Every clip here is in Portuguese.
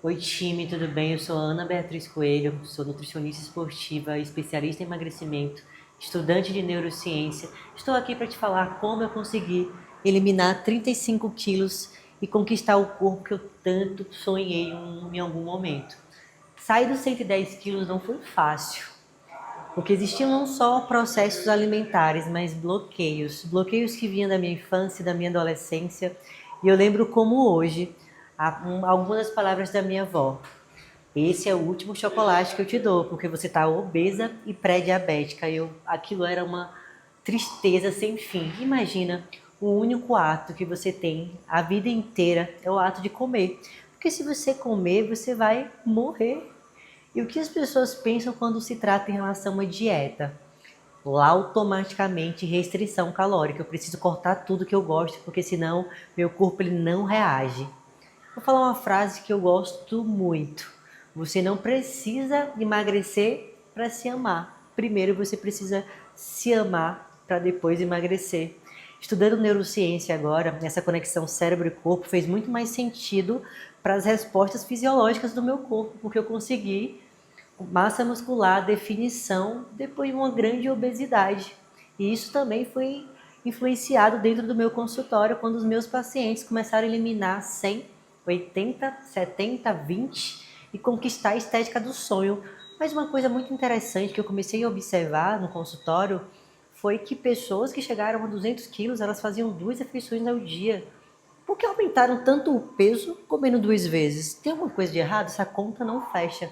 Oi, time, tudo bem? Eu sou a Ana Beatriz Coelho, sou nutricionista esportiva, especialista em emagrecimento, estudante de neurociência. Estou aqui para te falar como eu consegui eliminar 35 quilos e conquistar o corpo que eu tanto sonhei em algum momento. Sair dos 110 quilos não foi fácil, porque existiam não só processos alimentares, mas bloqueios. Bloqueios que vinham da minha infância e da minha adolescência. E eu lembro como hoje, algumas palavras da minha avó. Esse é o último chocolate que eu te dou, porque você está obesa e pré-diabética. Aquilo era uma tristeza sem fim. Imagina, o único ato que você tem a vida inteira é o ato de comer. Porque se você comer, você vai morrer. E o que as pessoas pensam quando se trata em relação a uma dieta? Lá automaticamente restrição calórica. Eu preciso cortar tudo que eu gosto, porque senão meu corpo ele não reage. Vou falar uma frase que eu gosto muito. Você não precisa emagrecer para se amar. Primeiro você precisa se amar para depois emagrecer. Estudando neurociência agora, essa conexão cérebro e corpo fez muito mais sentido para as respostas fisiológicas do meu corpo, porque eu consegui massa muscular, definição, depois de uma grande obesidade. E isso também foi influenciado dentro do meu consultório, quando os meus pacientes começaram a eliminar 100, 80, 70, 20 e conquistar a estética do sonho. Mas uma coisa muito interessante que eu comecei a observar no consultório foi que pessoas que chegaram a 200 quilos, elas faziam 2 refeições ao dia. Por que aumentaram tanto o peso comendo 2 vezes? Tem alguma coisa de errado? Essa conta não fecha.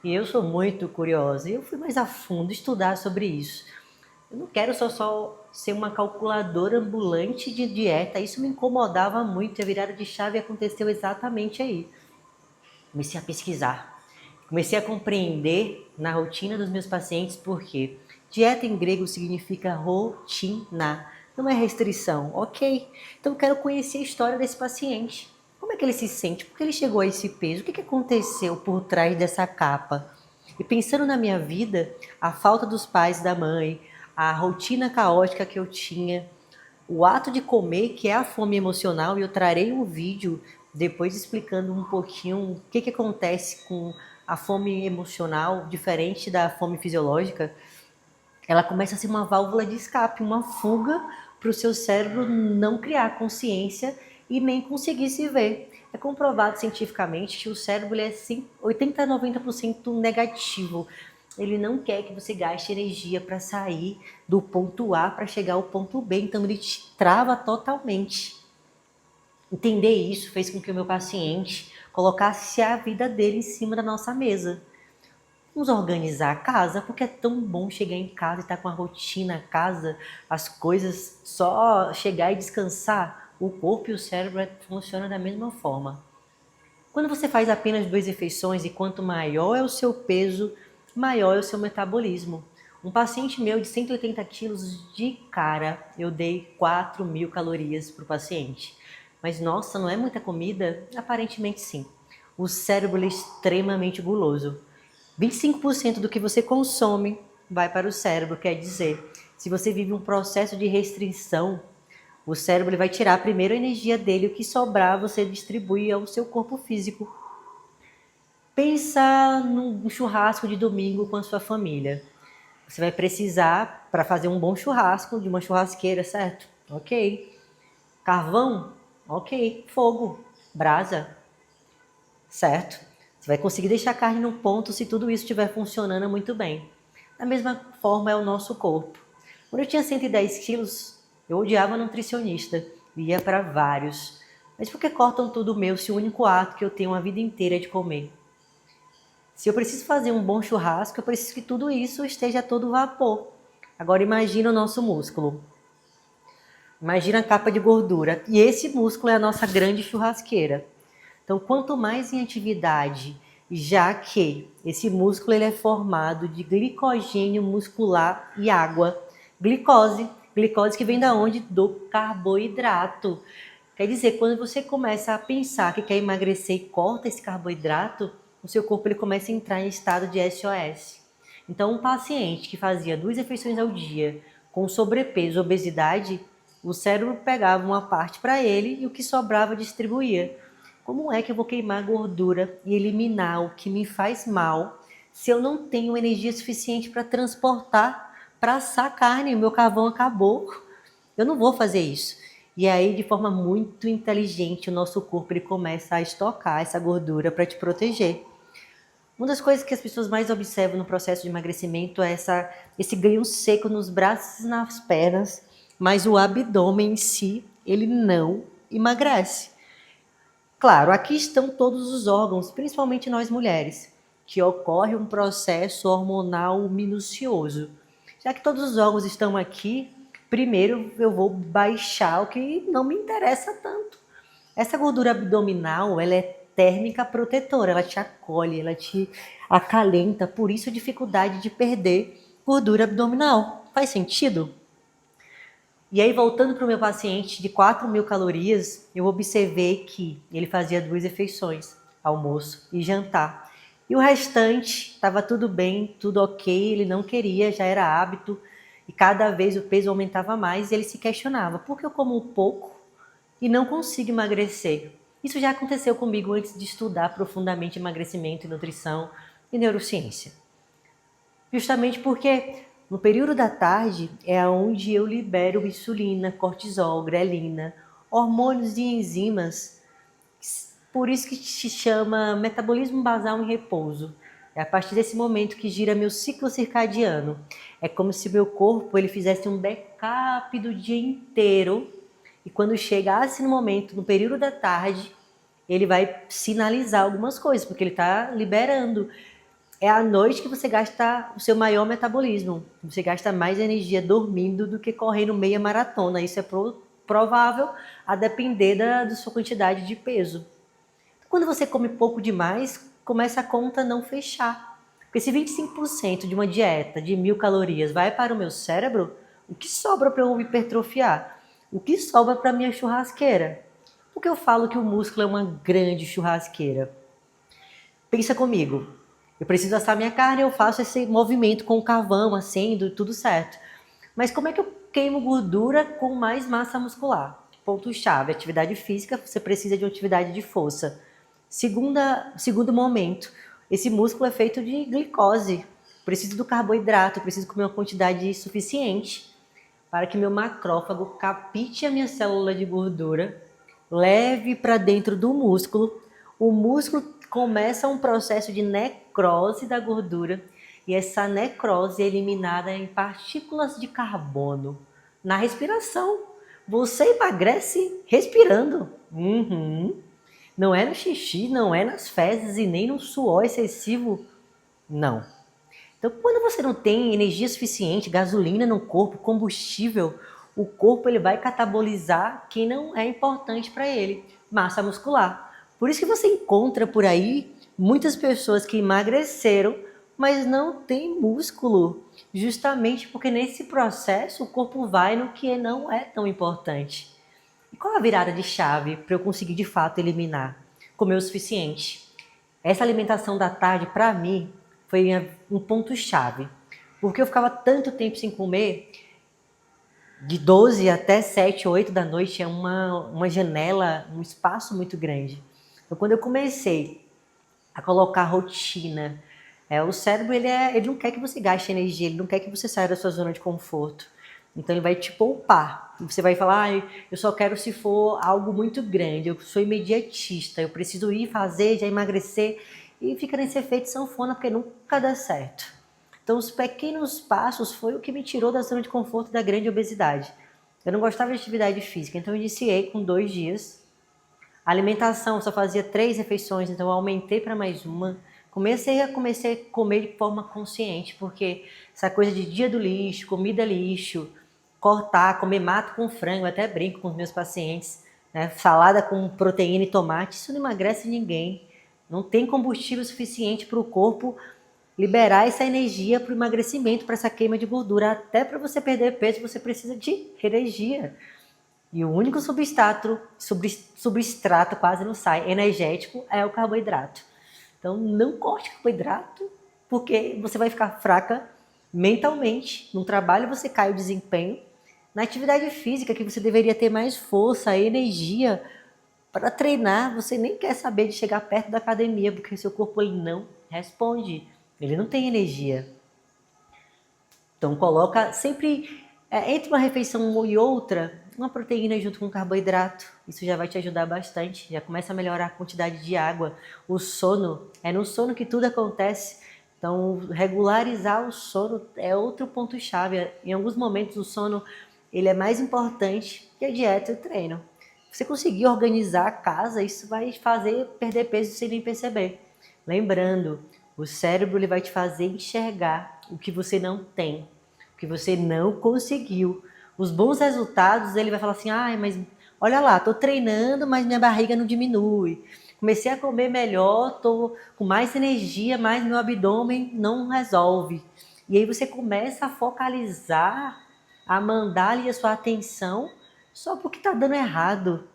E eu sou muito curiosa e eu fui mais a fundo estudar sobre isso. Eu não quero só ser uma calculadora ambulante de dieta, isso me incomodava muito e a virada de chave aconteceu exatamente aí. Comecei a pesquisar, comecei a compreender na rotina dos meus pacientes porque dieta em grego significa rotina, não é restrição, ok? Então eu quero conhecer a história desse paciente. Como é que ele se sente? Por que ele chegou a esse peso? O que aconteceu por trás dessa capa? E pensando na minha vida, a falta dos pais e da mãe, a rotina caótica que eu tinha, o ato de comer, que é a fome emocional, e eu trarei um vídeo depois explicando um pouquinho o que acontece com a fome emocional, diferente da fome fisiológica. Ela começa a ser uma válvula de escape, uma fuga para o seu cérebro não criar consciência e nem conseguir se ver. É comprovado cientificamente que o cérebro ele é 80 a 90% negativo. Ele não quer que você gaste energia para sair do ponto A para chegar ao ponto B, então ele te trava totalmente. Entender isso fez com que o meu paciente colocasse a vida dele em cima da nossa mesa. Vamos organizar a casa, porque é tão bom chegar em casa e estar com a rotina, a casa, as coisas, só chegar e descansar. O corpo e o cérebro funcionam da mesma forma. Quando você faz apenas 2 refeições e quanto maior é o seu peso, maior é o seu metabolismo. Um paciente meu de 180 quilos, de cara, eu dei 4.000 calorias para o paciente. Mas nossa, não é muita comida? Aparentemente sim. O cérebro é extremamente guloso. 25% do que você consome vai para o cérebro, quer dizer, se você vive um processo de restrição, o cérebro ele vai tirar primeiro a energia dele, o que sobrar você distribui ao seu corpo físico. Pensa num churrasco de domingo com a sua família. Você vai precisar, para fazer um bom churrasco, de uma churrasqueira, certo? Ok. Carvão? Ok. Fogo? Brasa? Certo? Você vai conseguir deixar a carne no ponto se tudo isso estiver funcionando muito bem. Da mesma forma é o nosso corpo. Quando eu tinha 110 quilos, eu odiava nutricionista, ia para vários. Mas por que cortam tudo meu se o único ato que eu tenho a vida inteira é de comer? Se eu preciso fazer um bom churrasco, eu preciso que tudo isso esteja a todo vapor. Agora imagina o nosso músculo. Imagina a capa de gordura. E esse músculo é a nossa grande churrasqueira. Então, quanto mais em atividade, já que esse músculo ele é formado de glicogênio muscular e água. Glicose. Glicose que vem da onde? Do carboidrato. Quer dizer, quando você começa a pensar que quer emagrecer e corta esse carboidrato, o seu corpo ele começa a entrar em estado de SOS. Então, um paciente que fazia 2 refeições ao dia com sobrepeso, obesidade, o cérebro pegava uma parte para ele e o que sobrava distribuía. Como é que eu vou queimar gordura e eliminar o que me faz mal se eu não tenho energia suficiente para transportar, para assar carne? O meu carvão acabou. Eu não vou fazer isso. E aí, de forma muito inteligente, o nosso corpo ele começa a estocar essa gordura para te proteger. Uma das coisas que as pessoas mais observam no processo de emagrecimento é esse ganho seco nos braços e nas pernas, mas o abdômen em si, ele não emagrece. Claro, aqui estão todos os órgãos, principalmente nós mulheres, que ocorre um processo hormonal minucioso. Já que todos os órgãos estão aqui, primeiro eu vou baixar o que não me interessa tanto. Essa gordura abdominal, ela é térmica protetora, ela te acolhe, ela te acalenta, por isso a dificuldade de perder gordura abdominal. Faz sentido? E aí, voltando para o meu paciente de 4.000 calorias, eu observei que ele fazia 2 refeições, almoço e jantar. E o restante estava tudo bem, tudo ok, ele não queria, já era hábito. E cada vez o peso aumentava mais e ele se questionava, por que eu como pouco e não consigo emagrecer? Isso já aconteceu comigo antes de estudar profundamente emagrecimento e nutrição e neurociência. Justamente porque no período da tarde é onde eu libero insulina, cortisol, grelina, hormônios e enzimas. Por isso que se chama metabolismo basal em repouso. É a partir desse momento que gira meu ciclo circadiano. É como se meu corpo ele fizesse um backup do dia inteiro. E quando chegasse no momento, no período da tarde, ele vai sinalizar algumas coisas, porque ele está liberando. É à noite que você gasta o seu maior metabolismo. Você gasta mais energia dormindo do que correndo meia maratona. Isso é provável a depender da sua quantidade de peso. Quando você come pouco demais, começa a conta não fechar. Porque se 25% de uma dieta de 1.000 calorias vai para o meu cérebro, o que sobra para eu hipertrofiar? O que sobra para a minha churrasqueira? Por que eu falo que o músculo é uma grande churrasqueira? Pensa comigo. Eu preciso assar minha carne, eu faço esse movimento com o carvão, acendo, tudo certo. Mas como é que eu queimo gordura com mais massa muscular? Ponto-chave, atividade física, você precisa de uma atividade de força. Segundo momento, esse músculo é feito de glicose. Preciso do carboidrato, preciso comer uma quantidade suficiente para que meu macrófago capite a minha célula de gordura, leve para dentro do músculo. O músculo começa um processo de necrose da gordura e essa necrose é eliminada em partículas de carbono na respiração. Você emagrece respirando. Não é no xixi, não é nas fezes e nem no suor excessivo. Não. Então, quando você não tem energia suficiente, gasolina no corpo, combustível, o corpo ele vai catabolizar quem não é importante para ele, massa muscular. Por isso que você encontra por aí muitas pessoas que emagreceram, mas não têm músculo, justamente porque nesse processo o corpo vai no que não é tão importante. E qual a virada de chave para eu conseguir de fato eliminar? Comer o suficiente. Essa alimentação da tarde, para mim, foi um ponto-chave. Porque eu ficava tanto tempo sem comer, de 12 até 7, 8 da noite, é uma janela, um espaço muito grande. Então, quando eu comecei a colocar rotina, o cérebro ele não quer que você gaste energia, ele não quer que você saia da sua zona de conforto. Então ele vai te poupar. Você vai falar, eu só quero se for algo muito grande, eu sou imediatista, eu preciso ir fazer, já emagrecer, e fica nesse efeito sanfona, porque nunca dá certo. Então os pequenos passos foi o que me tirou da zona de conforto da grande obesidade. Eu não gostava de atividade física, então eu iniciei com 2 dias. A alimentação, eu só fazia 3 refeições, então eu aumentei para mais uma. Comecei a comer de forma consciente, porque essa coisa de dia do lixo, comida lixo, cortar, comer mato com frango, eu até brinco com os meus pacientes, né? Salada com proteína e tomate, isso não emagrece ninguém. Não tem combustível suficiente para o corpo liberar essa energia para o emagrecimento, para essa queima de gordura. Até para você perder peso, você precisa de energia. E o único substrato quase não sai, energético, é o carboidrato. Então não corte carboidrato, porque você vai ficar fraca mentalmente. No trabalho você cai o desempenho. Na atividade física, que você deveria ter mais força, energia, Para treinar, você nem quer saber de chegar perto da academia, porque seu corpo ele não responde, ele não tem energia. Então coloca sempre, entre uma refeição e outra, uma proteína junto com um carboidrato. Isso já vai te ajudar bastante, já começa a melhorar a quantidade de água. O sono, é no sono que tudo acontece. Então regularizar o sono é outro ponto-chave. Em alguns momentos o sono ele é mais importante que a dieta e o treino. Se você conseguir organizar a casa, isso vai fazer perder peso sem nem perceber. Lembrando, o cérebro ele vai te fazer enxergar o que você não tem, o que você não conseguiu. Os bons resultados, ele vai falar assim, mas olha lá, tô treinando, mas minha barriga não diminui. Comecei a comer melhor, tô com mais energia, mas meu abdômen não resolve. E aí você começa a focalizar, a mandar ali a sua atenção só porque tá dando errado.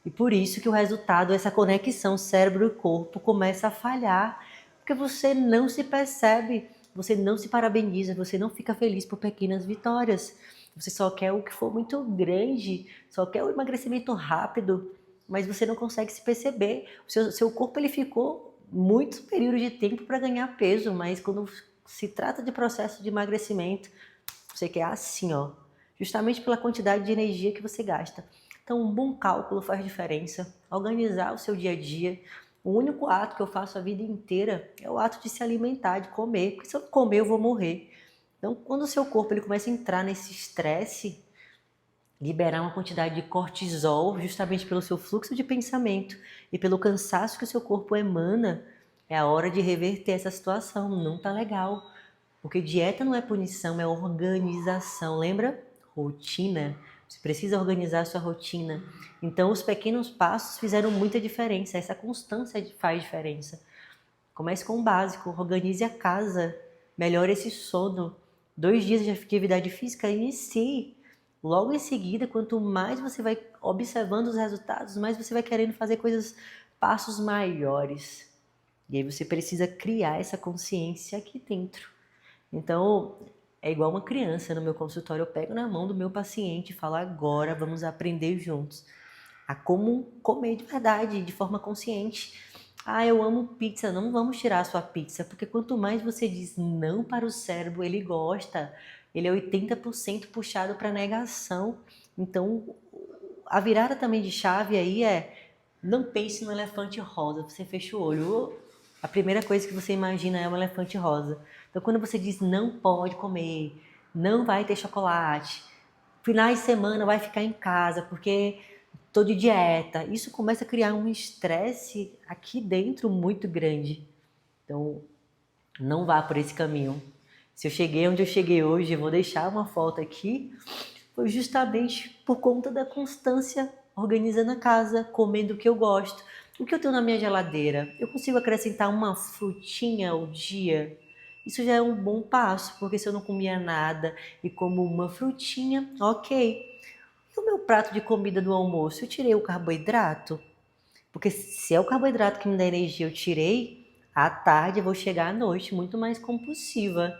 E por isso que o resultado, essa conexão cérebro e corpo começa a falhar, porque você não se percebe, você não se parabeniza, você não fica feliz por pequenas vitórias. Você só quer o que for muito grande, só quer o emagrecimento rápido, mas você não consegue se perceber. O seu corpo ele ficou muito período de tempo para ganhar peso, mas quando se trata de processo de emagrecimento, você quer assim, ó, justamente pela quantidade de energia que você gasta. Então, um bom cálculo faz diferença. Organizar o seu dia a dia. O único ato que eu faço a vida inteira é o ato de se alimentar, de comer. Porque se eu não comer, eu vou morrer. Então, quando o seu corpo ele começa a entrar nesse estresse, liberar uma quantidade de cortisol, justamente pelo seu fluxo de pensamento e pelo cansaço que o seu corpo emana, é a hora de reverter essa situação. Não tá legal. Porque dieta não é punição, é organização. Lembra? Rotina. Você precisa organizar a sua rotina. Então, os pequenos passos fizeram muita diferença. Essa constância faz diferença. Comece com o básico. Organize a casa. Melhore esse sono. 2 dias de atividade física, inicie. Logo em seguida, quanto mais você vai observando os resultados, mais você vai querendo fazer coisas, passos maiores. E aí você precisa criar essa consciência aqui dentro. Então, é igual uma criança no meu consultório, eu pego na mão do meu paciente e falo, agora vamos aprender juntos a como comer de verdade, de forma consciente. Eu amo pizza, não vamos tirar a sua pizza, porque quanto mais você diz não para o cérebro, ele gosta, ele é 80% puxado para negação. Então, a virada também de chave aí é, não pense no elefante rosa, você fecha o olho, a primeira coisa que você imagina é um elefante rosa. Então, quando você diz não pode comer, não vai ter chocolate, finais de semana vai ficar em casa porque tô de dieta, isso começa a criar um estresse aqui dentro muito grande. Então, não vá por esse caminho. Se eu cheguei onde eu cheguei hoje, eu vou deixar uma foto aqui, foi justamente por conta da constância organizando a casa, comendo o que eu gosto. O que eu tenho na minha geladeira? Eu consigo acrescentar uma frutinha ao dia? Isso já é um bom passo, porque se eu não comia nada e como uma frutinha, ok. E o meu prato de comida do almoço? Eu tirei o carboidrato? Porque se é o carboidrato que me dá energia, eu tirei, à tarde eu vou chegar à noite muito mais compulsiva.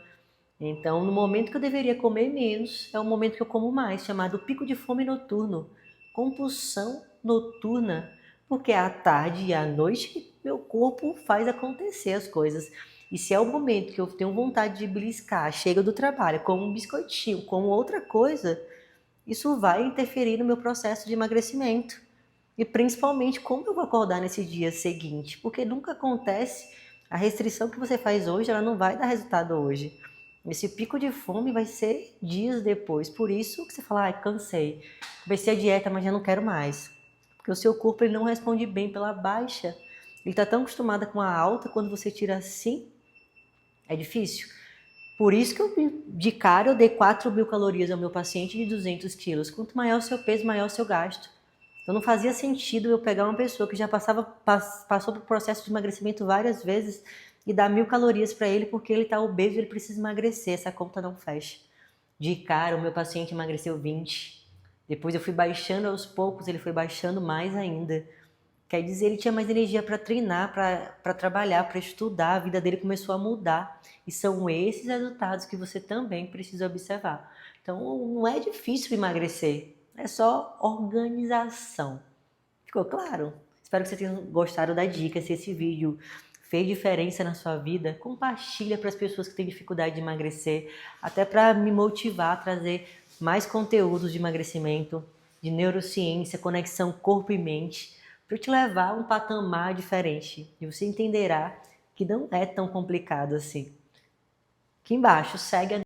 Então, no momento que eu deveria comer menos, é o momento que eu como mais, chamado pico de fome noturno, compulsão noturna, porque à tarde e à noite meu corpo faz acontecer as coisas. E se é o momento que eu tenho vontade de beliscar, chego do trabalho, como um biscoitinho, como outra coisa, isso vai interferir no meu processo de emagrecimento. E principalmente como eu vou acordar nesse dia seguinte, porque nunca acontece, a restrição que você faz hoje, ela não vai dar resultado hoje. Esse pico de fome vai ser dias depois. Por isso que você fala, cansei. Comecei a dieta, mas já não quero mais. Porque o seu corpo ele não responde bem pela baixa. Ele está tão acostumado com a alta, quando você tira assim, é difícil. Por isso que de cara eu dei 4.000 calorias ao meu paciente de 200 quilos. Quanto maior o seu peso, maior o seu gasto. Então não fazia sentido eu pegar uma pessoa que já passou por processo de emagrecimento várias vezes e dar 1.000 calorias para ele porque ele está obeso e ele precisa emagrecer. Essa conta não fecha. De cara, o meu paciente emagreceu 20. Depois eu fui baixando aos poucos, ele foi baixando mais ainda. Quer dizer, ele tinha mais energia para treinar, para trabalhar, para estudar, a vida dele começou a mudar. E são esses resultados que você também precisa observar. Então, não é difícil emagrecer, é só organização. Ficou claro? Espero que você tenha gostado da dica. Se esse vídeo fez diferença na sua vida, compartilha para as pessoas que têm dificuldade de emagrecer, até para me motivar a trazer mais conteúdos de emagrecimento, de neurociência, conexão corpo e mente, para te levar a um patamar diferente. E você entenderá que não é tão complicado assim. Aqui embaixo, segue a